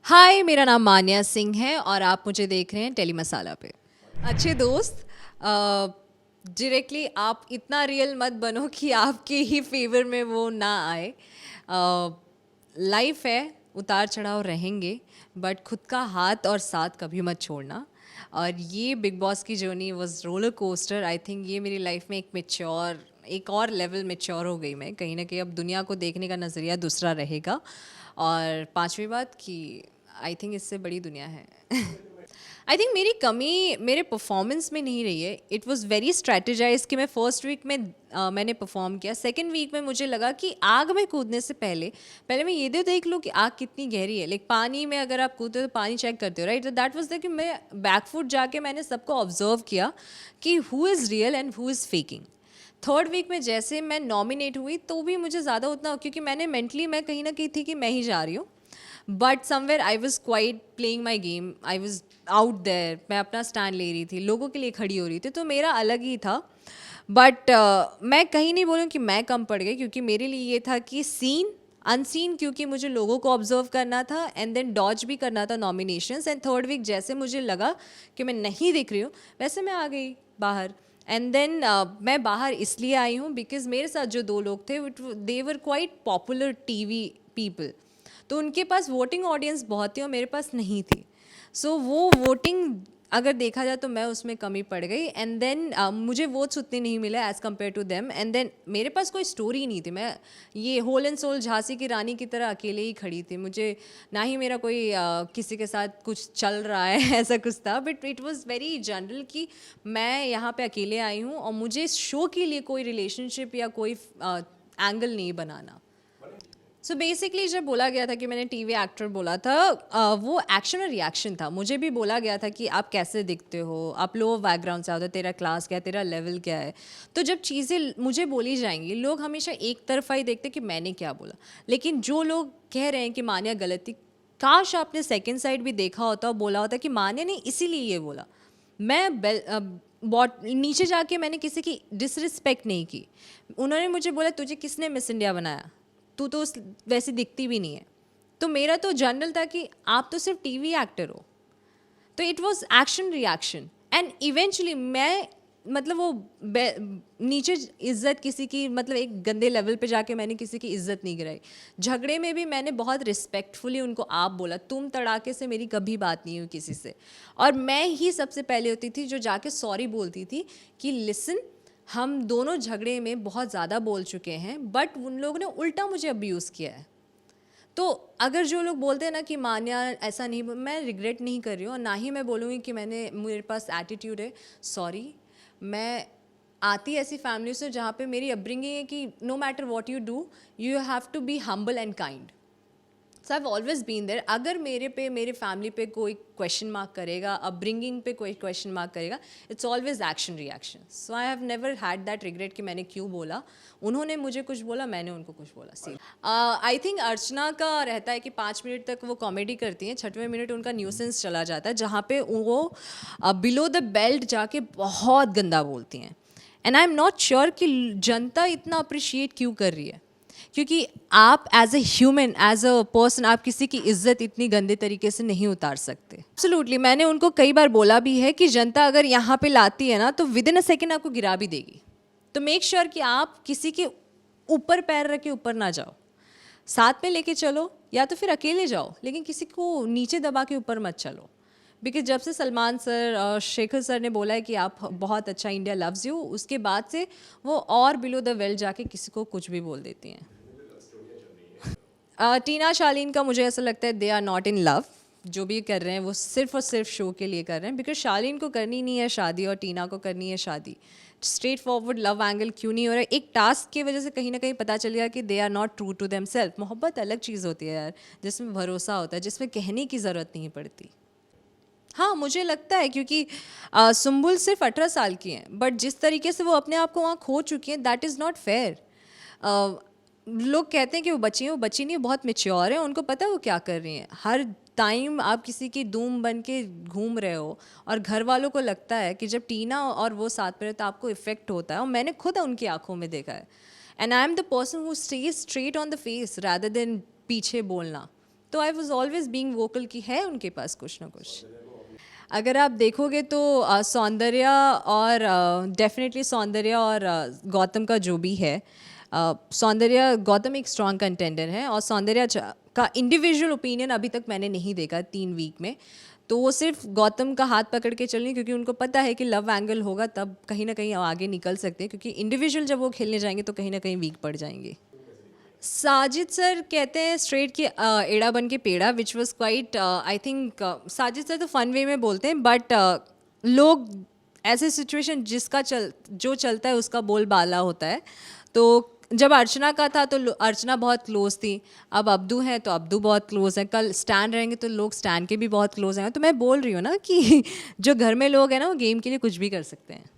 हाय, मेरा नाम मान्या सिंह है और आप मुझे देख रहे हैं टेली मसाला पे। अच्छे दोस्त, डायरेक्टली आप इतना रियल मत बनो कि आपके ही फेवर में वो ना आए। लाइफ है, उतार चढ़ाव रहेंगे, बट खुद का हाथ और साथ कभी मत छोड़ना। और ये बिग बॉस की journey was roller coaster. I think ये मेरी लाइफ में एक और लेवल मैच्योर हो गई मैं। कहीं ना कहीं अब दुनिया को देखने का नज़रिया दूसरा रहेगा। और पांचवी बात कि आई थिंक इससे बड़ी दुनिया है। आई थिंक मेरी कमी मेरे परफॉर्मेंस में नहीं रही है। इट वॉज़ वेरी स्ट्रेटेजाइज कि मैं फर्स्ट वीक में मैंने परफॉर्म किया। सेकेंड वीक में मुझे लगा कि आग में कूदने से पहले पहले मैं ये तो देख लूँ कि आग कितनी गहरी है। लाइक पानी में अगर आप कूदते हो तो पानी चेक करते हो, राइट? तो दैट वाज द कि मैं बैकफुट जाके मैंने सबको ऑब्जर्व किया कि who is real and who is faking. Third week में जैसे मैं नॉमिनेट हुई तो भी मुझे ज़्यादा उतना, क्योंकि मैंने मेंटली मैं कहीं ना कहीं थी कि मैं ही जा रही हूँ, but somewhere I was quite playing my game. I was out there, मैं अपना स्टैंड ले रही थी, लोगों के लिए खड़ी हो रही थी, तो मेरा अलग ही था। बट मैं कहीं नहीं बोलूँ कि मैं कम पड़ गई, क्योंकि मेरे लिए ये था कि सीन अनसीन, क्योंकि मुझे लोगों को ऑब्जर्व करना था एंड देन डॉज भी करना था नॉमिनेशंस। एंड थर्ड वीक जैसे मुझे लगा कि मैं नहीं दिख रही हूँ, वैसे मैं आ गई बाहर। एंड देन मैं बाहर इसलिए आई हूँ बिकॉज मेरे साथ जो दो लोग थे, they were quite popular TV people, तो उनके पास वोटिंग ऑडियंस बहुत थी और मेरे पास नहीं थी। सो वो वोटिंग अगर देखा जाए तो मैं उसमें कमी पड़ गई। एंड देन मुझे वोट्स उतने नहीं मिले as compared to them. And then मेरे पास कोई स्टोरी नहीं थी। मैं ये होल एंड सोल झांसी की रानी की तरह अकेले ही खड़ी थी। मुझे ना ही मेरा कोई किसी के साथ कुछ चल रहा है ऐसा कुछ था, but it was very general कि मैं यहाँ पे अकेले आई हूँ और मुझे इस शो के लिए कोई रिलेशनशिप या कोई एंगल नहीं बनाना। सो बेसिकली जब बोला गया था कि मैंने टीवी एक्टर बोला था, वो एक्शन और रिएक्शन था। मुझे भी बोला गया था कि आप कैसे दिखते हो, आप लो बैकग्राउंड से आओ, तो तेरा क्लास क्या है, तेरा लेवल क्या है। तो जब चीज़ें मुझे बोली जाएंगी, लोग हमेशा एक तरफा ही देखते कि मैंने क्या बोला। लेकिन जो लोग कह रहे हैं कि मान्या गलत थी, काश आपने सेकेंड साइड भी देखा होता और बोला होता कि मान्या ने इसीलिए ये बोला। मैं नीचे जाके मैंने किसी की डिसरिस्पेक्ट नहीं की। उन्होंने मुझे बोला तुझे किसने मिस इंडिया बनाया, तू तो वैसी दिखती भी नहीं है। तो मेरा तो जनरल था कि आप तो सिर्फ टीवी एक्टर हो। तो it was action reaction and eventually मैं मतलब वो नीचे इज्जत किसी की, मतलब एक गंदे लेवल पे जाके मैंने किसी की इज्जत नहीं गिराई। झगड़े में भी मैंने बहुत रिस्पेक्टफुली उनको आप बोला, तुम तड़ाके से मेरी कभी बात नहीं हुई किसी से। और मैं ही सबसे पहले होती थी जो जाके सॉरी बोलती थी कि लिसन, हम दोनों झगड़े में बहुत ज़्यादा बोल चुके हैं, बट उन लोगों ने उल्टा मुझे अब्यूज़ किया है। तो अगर जो लोग बोलते हैं ना कि मान्या ऐसा नहीं, मैं रिग्रेट नहीं कर रही हूँ और ना ही मैं बोलूँगी कि मेरे पास एटीट्यूड है। सॉरी, मैं आती ऐसी फैमिली से जहाँ पे मेरी अपब्रिंगिंग है कि no matter what you do, you have to be humble and kind. So I always been there. अगर मेरे फैमिली पे कोई क्वेश्चन मार्क करेगा, अपब्रिंगिंग पे कोई क्वेश्चन मार्क करेगा, it's always action reaction. So I have never had that regret कि मैंने क्यों बोला। उन्होंने मुझे कुछ बोला, मैंने उनको कुछ बोला। सी आई थिंक अर्चना का रहता है कि 5 मिनट तक वो कॉमेडी करती हैं, 6वें मिनट उनका न्यूसेंस चला जाता है, जहाँ पे वो बिलो द बेल्ट जाके बहुत गंदा बोलती हैं। And I am not sure कि जनता इतना अप्रिशिएट क्यों कर रही है, क्योंकि आप as a human, as a person, आप किसी की इज्जत इतनी गंदे तरीके से नहीं उतार सकते। एब्सोल्युटली, मैंने उनको कई बार बोला भी है कि जनता अगर यहाँ पे लाती है ना तो विद इन अ सेकेंड आपको गिरा भी देगी। तो मेक श्योर कि आप किसी के ऊपर पैर रख के ऊपर ना जाओ, साथ में लेके चलो या तो फिर अकेले जाओ, लेकिन किसी को नीचे दबा के ऊपर मत चलो। बिकॉज जब से सलमान सर और शेखर सर ने बोला है कि आप बहुत अच्छा, इंडिया लव्स यू, उसके बाद से वो और बिलो द वेल्ट जाके किसी को कुछ भी बोल देती हैं। टीना शालीन का मुझे ऐसा लगता है they are not in love. जो भी कर रहे हैं वो सिर्फ और सिर्फ शो के लिए कर रहे हैं, बिकॉज शालीन को करनी नहीं है शादी और टीना को करनी है शादी। स्ट्रेट फॉरवर्ड लव एंगल क्यों नहीं हो रहा है? एक टास्क की वजह से कहीं ना कहीं पता चल गया कि they are not true to them self. मोहब्बत अलग चीज़ होती है यार, जिसमें भरोसा होता है, जिसमें कहने की ज़रूरत नहीं पड़ती। हाँ, मुझे लगता है क्योंकि सुम्बुल सिर्फ 18 साल की हैं, बट जिस तरीके से वो अपने आप को वहाँ खो चुकी हैं, दैट इज़ नॉट फेयर। लोग कहते हैं कि वो बच्ची नहीं, बहुत मेच्योर है, उनको पता है वो क्या कर रही हैं। हर टाइम आप किसी की दूम बन के घूम रहे हो और घर वालों को लगता है कि जब टीना और वो साथ में रहे तो आपको इफ़ेक्ट होता है, और मैंने खुद उनकी आंखों में देखा है। And I am the person who stays straight on the face rather than पीछे बोलना। तो I was always being vocal कि है उनके पास कुछ ना कुछ। अगर आप देखोगे तो सौंदर्या और डेफिनेटली सौंदर्या और गौतम का जो भी है, सौंदर्या गौतम एक स्ट्रॉन्ग कंटेंडर है और सौंदर्या का इंडिविजुअल ओपिनियन अभी तक मैंने नहीं देखा 3 वीक में। तो वो सिर्फ गौतम का हाथ पकड़ के चल रही, क्योंकि उनको पता है कि लव एंगल होगा तब कहीं ना कहीं आगे निकल सकते हैं, क्योंकि इंडिविजुअल जब वो खेलने जाएंगे तो कहीं ना कहीं वीक पड़ जाएंगे। साजिद सर कहते हैं स्ट्रेट की एड़ा बन के पेड़ा, which was quite I think, Sajid sir तो फन वे में बोलते हैं, बट लोग ऐसे सिचुएशन जिसका जो चलता है उसका बोलबाला होता है। तो जब अर्चना का था तो अर्चना बहुत क्लोज थी, अब अब्दू है तो अब्दू बहुत क्लोज है, कल स्टैन रहेंगे तो लोग स्टैन के भी बहुत क्लोज हैं। तो मैं बोल रही हूँ ना कि जो घर में लोग हैं ना वो गेम के लिए कुछ भी कर सकते हैं।